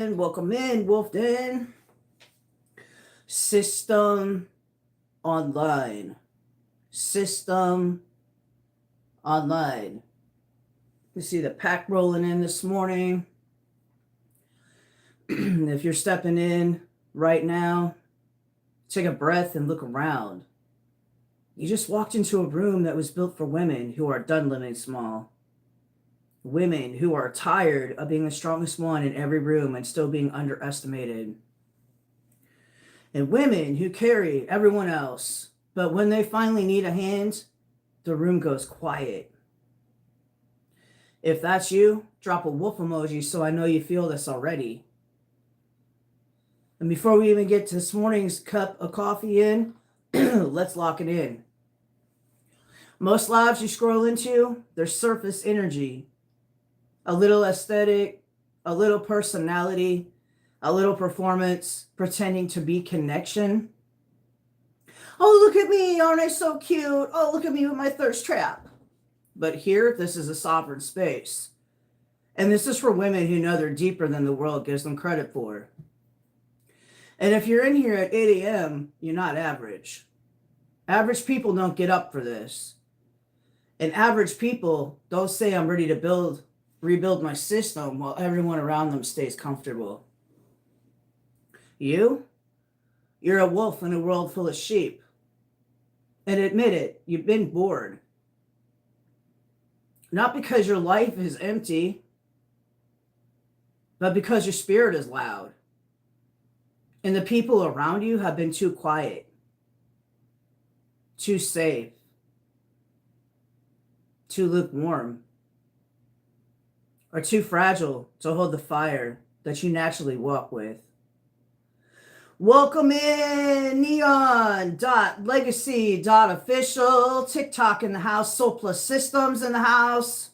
And welcome in, Wolf Den. System online. System online. You see the pack rolling in this morning. If you're stepping in right now, take a breath and look around. You just walked into a room that was built for women who are done living small. Women who are tired of being the strongest one in every room and still being underestimated. And women who carry everyone else, but when they finally need a hand, the room goes quiet. If that's you, drop a wolf emoji so I know you feel this already. And before we even get to this morning's cup of coffee in, let's lock it in. Most lives you scroll into, there's surface energy. A little aesthetic, a little personality, a little performance, pretending to be connection. Oh, look at me, aren't I so cute? Oh, look at me with my thirst trap. But here, this is a sovereign space. And this is for women who know they're deeper than the world gives them credit for. And if you're in here at 8 a.m., you're not average. Average people don't get up for this. And average people don't say, I'm ready to rebuild my system while everyone around them stays comfortable. You're a wolf in a world full of sheep. And admit it, you've been bored. Not because your life is empty, but because your spirit is loud. And the people around you have been too quiet, too safe, too lukewarm, or too fragile to hold the fire that you naturally walk with. Welcome in, neon.legacy.official, TikTok in the house, Soul Plus Systems in the house,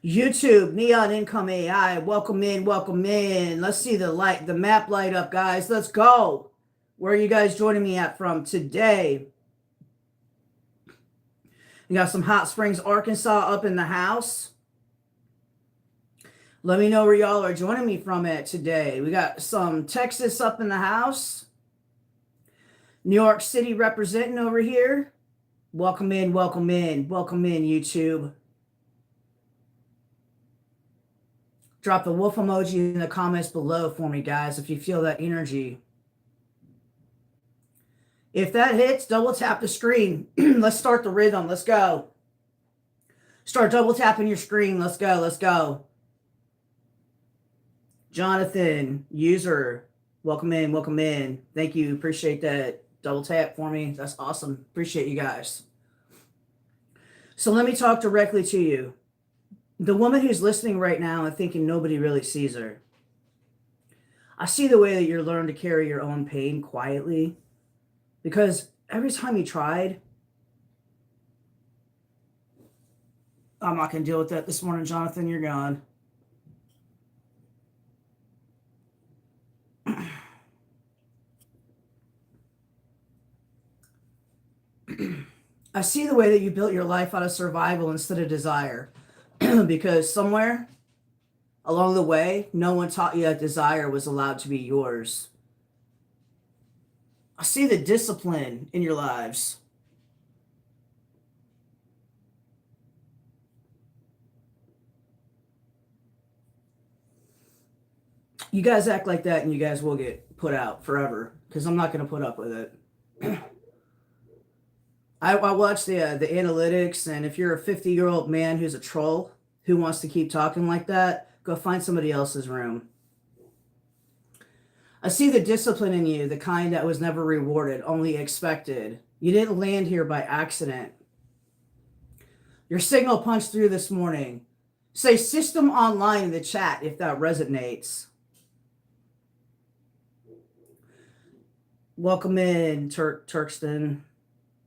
YouTube, Neon Income AI, welcome in, welcome in. Let's see the map light up, guys. Let's go. Where are you guys joining me at from today? You got some Hot Springs, Arkansas up in the house. Let me know where y'all are joining me from at today. We got some Texas up in the house. New York City representing over here. Welcome in, welcome in, welcome in, YouTube. Drop the wolf emoji in the comments below for me, guys, if you feel that energy. If that hits, double tap the screen. Let's start the rhythm. Let's go. Start double tapping your screen. Let's go. Let's go. Jonathan, user, welcome in, welcome in. Thank you. Appreciate that double tap for me. That's awesome. Appreciate you guys. So let me talk directly to you. The woman who's listening right now and thinking nobody really sees her. I see the way that you're learning to carry your own pain quietly, because every time you tried, I'm not going to deal with that this morning, Jonathan. You're gone. I see the way that you built your life out of survival instead of desire. Because somewhere along the way, no one taught you that desire was allowed to be yours. I see the discipline in your lives. You guys act like that and you guys will get put out forever, because I'm not going to put up with it. I watch the analytics, and if you're a 50-year-old man who's a troll who wants to keep talking like that, go find somebody else's room. I see the discipline in you, the kind that was never rewarded, only expected. You didn't land here by accident. Your signal punched through this morning. Say system online in the chat if that resonates. Welcome in, Turkston.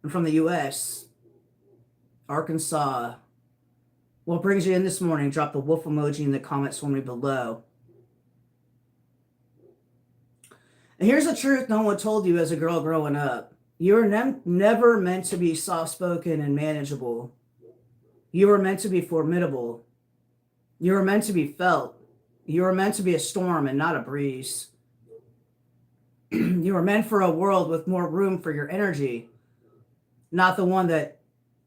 I'm from the U.S., Arkansas. What brings you in this morning? Drop the wolf emoji in the comments for me below. And here's the truth no one told you as a girl growing up. You were never meant to be soft-spoken and manageable. You were meant to be formidable. You were meant to be felt. You were meant to be a storm and not a breeze. You were meant for a world with more room for your energy, not the one that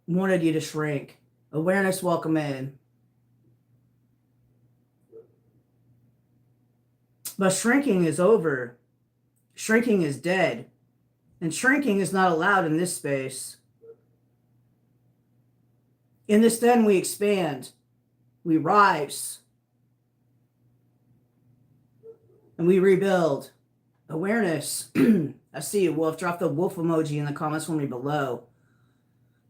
wanted you to shrink. Awareness, welcome in. But shrinking is over. Shrinking is dead. And shrinking is not allowed in this space. In this den, we expand. We rise. And we rebuild. Awareness. I see you, Wolf. Drop the wolf emoji in the comments for me below.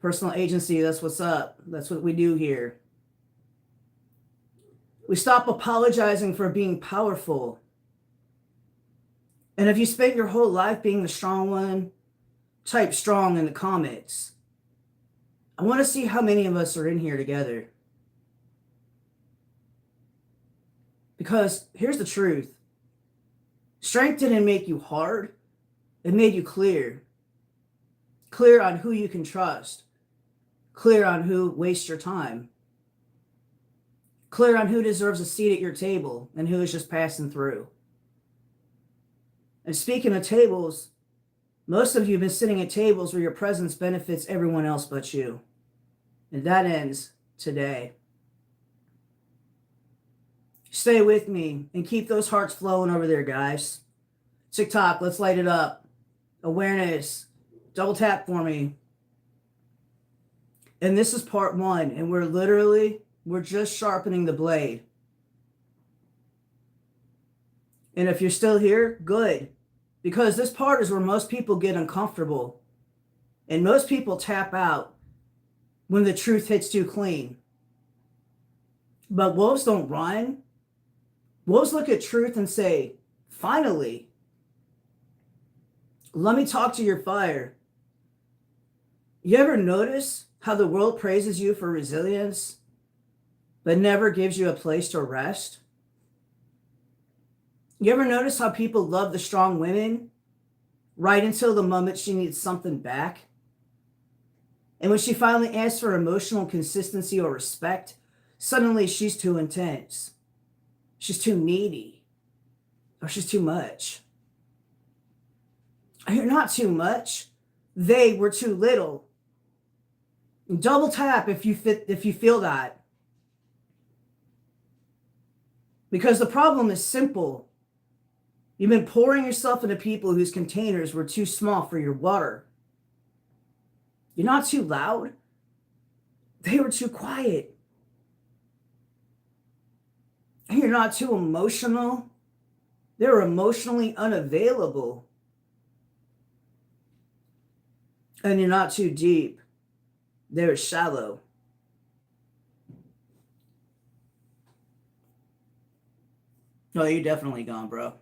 Personal agency, that's what's up. That's what we do here. We stop apologizing for being powerful. And if you spent your whole life being the strong one, type strong in the comments. I want to see how many of us are in here together. Because here's the truth. Strength didn't make you hard. It made you clear. Clear on who you can trust. Clear on who wastes your time. Clear on who deserves a seat at your table and who is just passing through. And speaking of tables, most of you have been sitting at tables where your presence benefits everyone else but you. And that ends today. Stay with me and keep those hearts flowing over there, guys. TikTok, let's light it up. Awareness, double tap for me. And this is part 1, and we're just sharpening the blade. And if you're still here, good. Because this part is where most people get uncomfortable. And most people tap out when the truth hits too clean. But wolves don't run. Wolves look at truth and say, finally, let me talk to your fire. You ever notice how the world praises you for resilience, but never gives you a place to rest? You ever notice how people love the strong women right until the moment she needs something back? And when she finally asks for emotional consistency or respect, suddenly she's too intense. She's too needy. Or she's too much. You're not too much. They were too little. Double tap if you feel that. Because the problem is simple. You've been pouring yourself into people whose containers were too small for your water. You're not too loud. They were too quiet. You're not too emotional. They were emotionally unavailable. And you're not too deep. They're shallow. No, you're definitely gone, bro.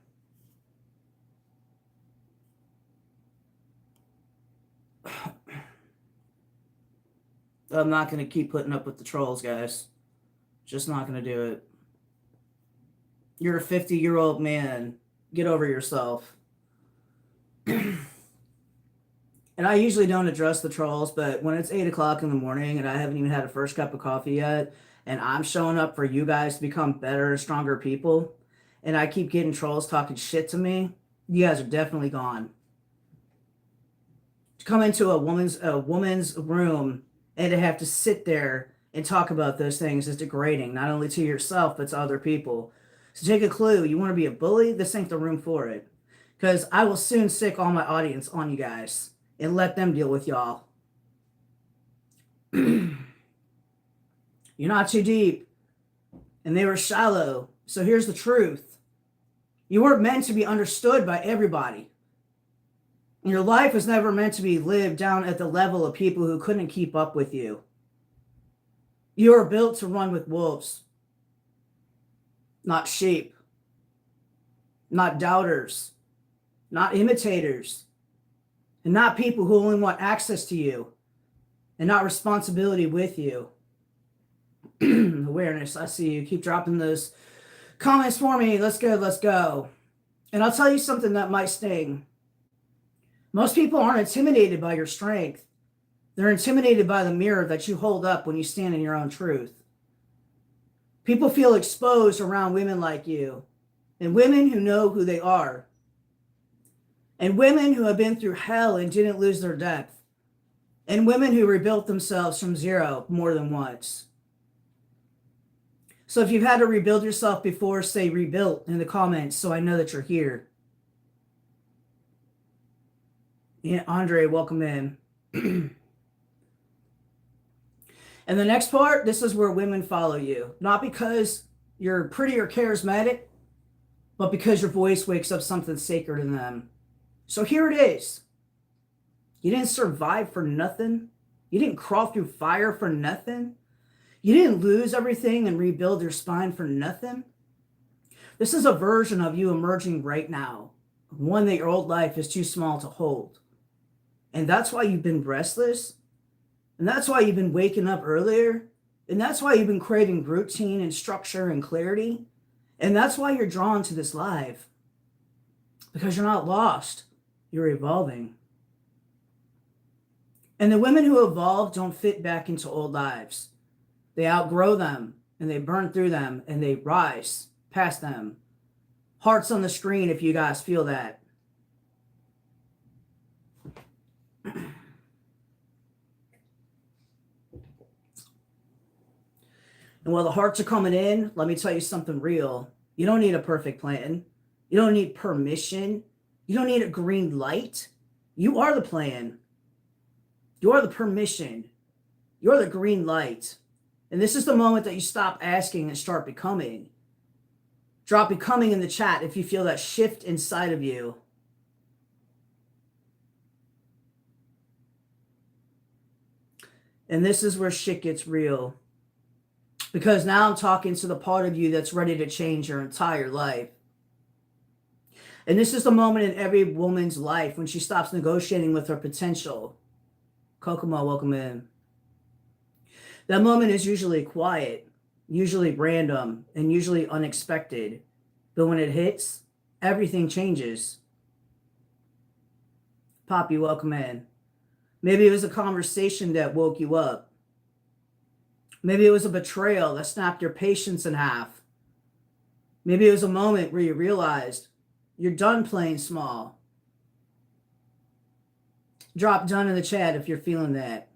I'm not going to keep putting up with the trolls, guys. Just not going to do it. You're a 50-year-old man. Get over yourself. And I usually don't address the trolls, but when it's 8 o'clock in the morning and I haven't even had a first cup of coffee yet, and I'm showing up for you guys to become better and stronger people, and I keep getting trolls talking shit to me, you guys are definitely gone. To come into a woman's room and to have to sit there and talk about those things is degrading, not only to yourself, but to other people. So take a clue. You want to be a bully? This ain't the room for it. Because I will soon sick all my audience on you guys and let them deal with y'all. You're not too deep. And they were shallow. So here's the truth. You weren't meant to be understood by everybody. Your life was never meant to be lived down at the level of people who couldn't keep up with you. You were built to run with wolves, not sheep, not doubters, not imitators, and not people who only want access to you and not responsibility with you. Awareness, I see you. Keep dropping those comments for me. Let's go, let's go. And I'll tell you something that might sting. Most people aren't intimidated by your strength. They're intimidated by the mirror that you hold up when you stand in your own truth. People feel exposed around women like you, and women who know who they are, and women who have been through hell and didn't lose their depth, and women who rebuilt themselves from zero more than once. So if you've had to rebuild yourself before, say rebuilt in the comments so I know that you're here. Yeah, Andre, welcome in. And the next part, this is where women follow you. Not because you're pretty or charismatic, but because your voice wakes up something sacred in them. So here it is. You didn't survive for nothing. You didn't crawl through fire for nothing. You didn't lose everything and rebuild your spine for nothing. This is a version of you emerging right now, one that your old life is too small to hold. And that's why you've been restless. And that's why you've been waking up earlier. And that's why you've been craving routine and structure and clarity. And that's why you're drawn to this live. Because you're not lost. You're evolving. And the women who evolve don't fit back into old lives. They outgrow them and they burn through them and they rise past them. Hearts on the screen if you guys feel that. And while the hearts are coming in, let me tell you something real. You don't need a perfect plan. You don't need permission. You don't need a green light. You are the plan. You are the permission. You're the green light. And this is the moment that you stop asking and start becoming. Drop becoming in the chat if you feel that shift inside of you. And this is where shit gets real. Because now I'm talking to the part of you that's ready to change your entire life. And this is the moment in every woman's life when she stops negotiating with her potential. Kokomo, welcome in. That moment is usually quiet, usually random, and usually unexpected. But when it hits, everything changes. Poppy, welcome in. Maybe it was a conversation that woke you up. Maybe it was a betrayal that snapped your patience in half. Maybe it was a moment where you realized you're done playing small. Drop done in the chat if you're feeling that.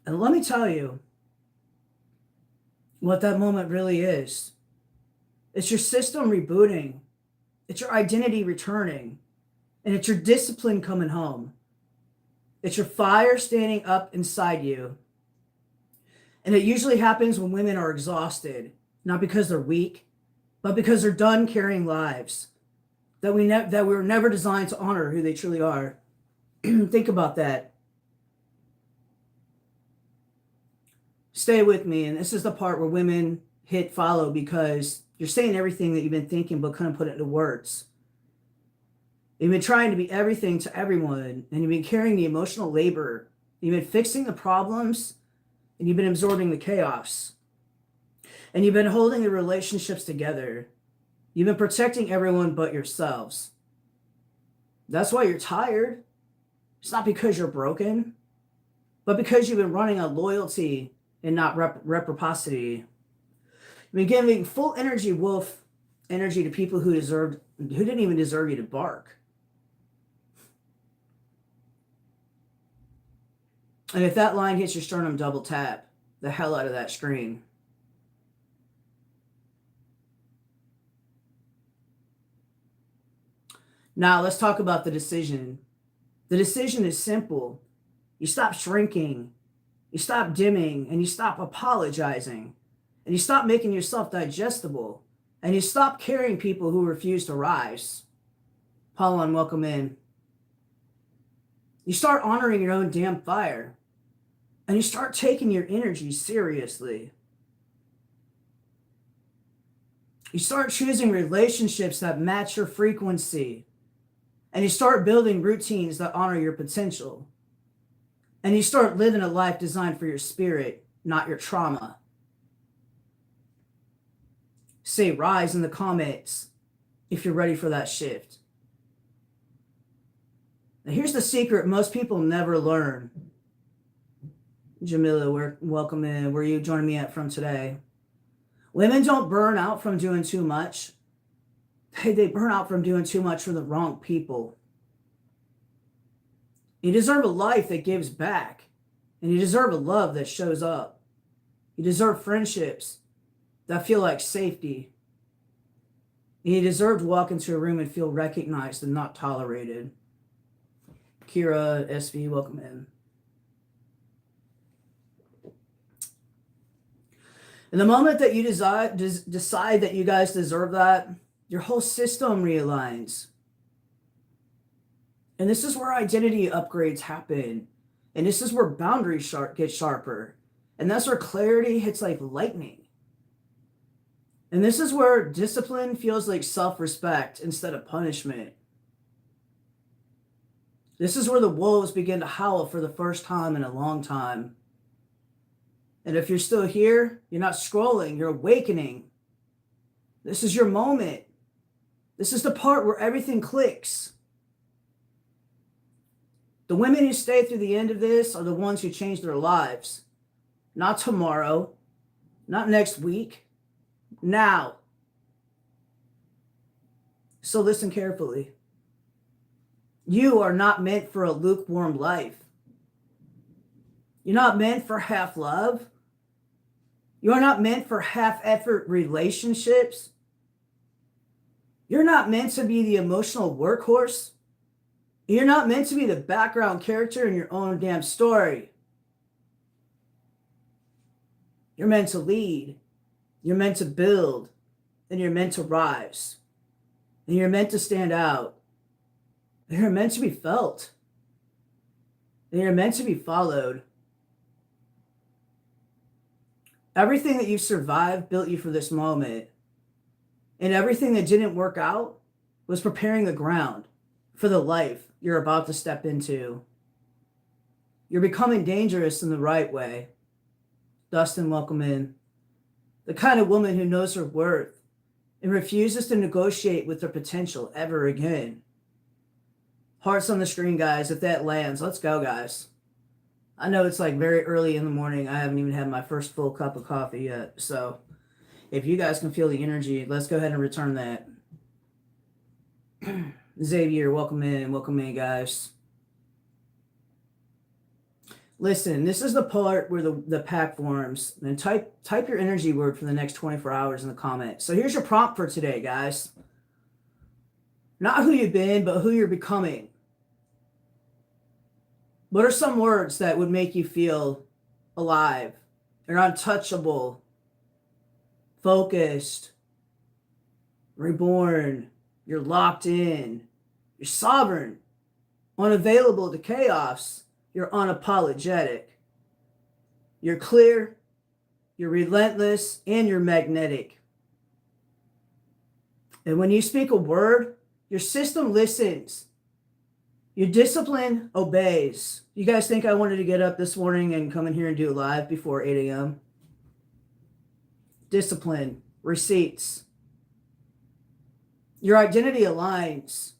And let me tell you what that moment really is. It's your system rebooting. It's your identity returning. And it's your discipline coming home. It's your fire standing up inside you. And it usually happens when women are exhausted, not because they're weak, but because they're done carrying lives that we were never designed to honor who they truly are. Think about that. Stay with me. And this is the part where women hit follow because you're saying everything that you've been thinking but couldn't put it into words. You've been trying to be everything to everyone, and you've been carrying the emotional labor. You've been fixing the problems, and you've been absorbing the chaos. And you've been holding the relationships together. You've been protecting everyone but yourselves. That's why you're tired. It's not because you're broken, but because you've been running on loyalty and not reciprocity. You've been giving full energy wolf energy to people who didn't even deserve you to bark. And if that line hits your sternum, double tap the hell out of that screen. Now let's talk about the decision. The decision is simple. You stop shrinking, you stop dimming, and you stop apologizing, and you stop making yourself digestible, and you stop carrying people who refuse to rise. Paulon, welcome in. You start honoring your own damn fire. And you start taking your energy seriously. You start choosing relationships that match your frequency. And you start building routines that honor your potential. And you start living a life designed for your spirit, not your trauma. Say rise in the comments if you're ready for that shift. Now here's the secret most people never learn. Jamila, welcome in. Where are you joining me at from today? Women don't burn out from doing too much. They burn out from doing too much for the wrong people. You deserve a life that gives back. And you deserve a love that shows up. You deserve friendships that feel like safety. And you deserve to walk into a room and feel recognized and not tolerated. Kira, SV, welcome in. And the moment that you decide that you guys deserve that, your whole system realigns. And this is where identity upgrades happen. And this is where boundaries get sharper. And that's where clarity hits like lightning. And this is where discipline feels like self-respect instead of punishment. This is where the wolves begin to howl for the first time in a long time. And if you're still here, you're not scrolling, you're awakening. This is your moment. This is the part where everything clicks. The women who stay through the end of this are the ones who change their lives. Not tomorrow, not next week, now. So listen carefully. You are not meant for a lukewarm life. You're not meant for half love. You are not meant for half effort relationships. You're not meant to be the emotional workhorse. You're not meant to be the background character in your own damn story. You're meant to lead. You're meant to build. And you're meant to rise. And you're meant to stand out. And you're meant to be felt. And you're meant to be followed. Everything that you've survived built you for this moment. And everything that didn't work out was preparing the ground for the life you're about to step into. You're becoming dangerous in the right way. Dustin, welcome in. The kind of woman who knows her worth and refuses to negotiate with their potential ever again. Hearts on the screen, guys. If that lands, let's go, guys. I know it's like very early in the morning. I haven't even had my first full cup of coffee yet. So if you guys can feel the energy, let's go ahead and return that. Xavier, welcome in, guys. Listen, this is the part where the pack forms. And type your energy word for the next 24 hours in the comments. So here's your prompt for today, guys. Not who you've been, but who you're becoming. What are some words that would make you feel alive? You're untouchable, focused, reborn, you're locked in, you're sovereign, unavailable to chaos, you're unapologetic, you're clear, you're relentless, and you're magnetic. And when you speak a word, your system listens. Your discipline obeys. You guys think I wanted to get up this morning and come in here and do it live before 8 a.m.? Discipline, receipts. Your identity aligns.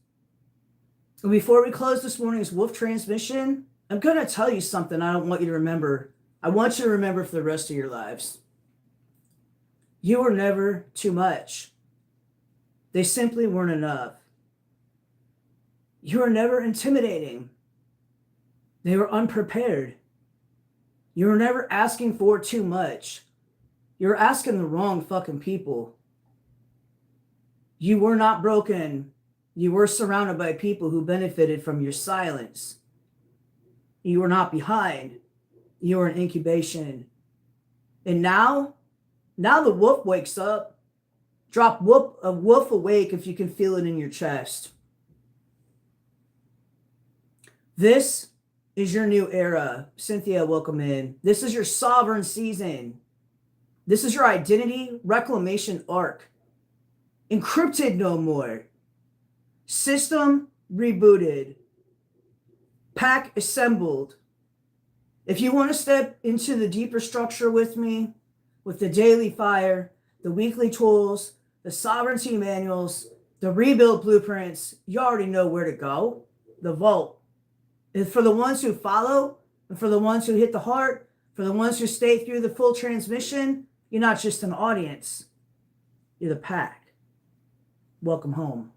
And before we close this morning's Wolf transmission, I'm going to tell you something I don't want you to remember. I want you to remember for the rest of your lives. You were never too much. They simply weren't enough. You were never intimidating. They were unprepared. You were never asking for too much. You were asking the wrong fucking people. You were not broken. You were surrounded by people who benefited from your silence. You were not behind. You were in incubation. And now the wolf wakes up. Drop a wolf awake if you can feel it in your chest. This is your new era. Cynthia, welcome in. This is your sovereign season. This is your identity reclamation arc. Encrypted no more. System rebooted. Pack assembled. If you want to step into the deeper structure with me, with the daily fire, the weekly tools, the sovereignty manuals, the rebuild blueprints, you already know where to go. The vault. And for the ones who follow, and for the ones who hit the heart, For the ones who stay through the full transmission, you're not just an audience, you're the pack. Welcome home.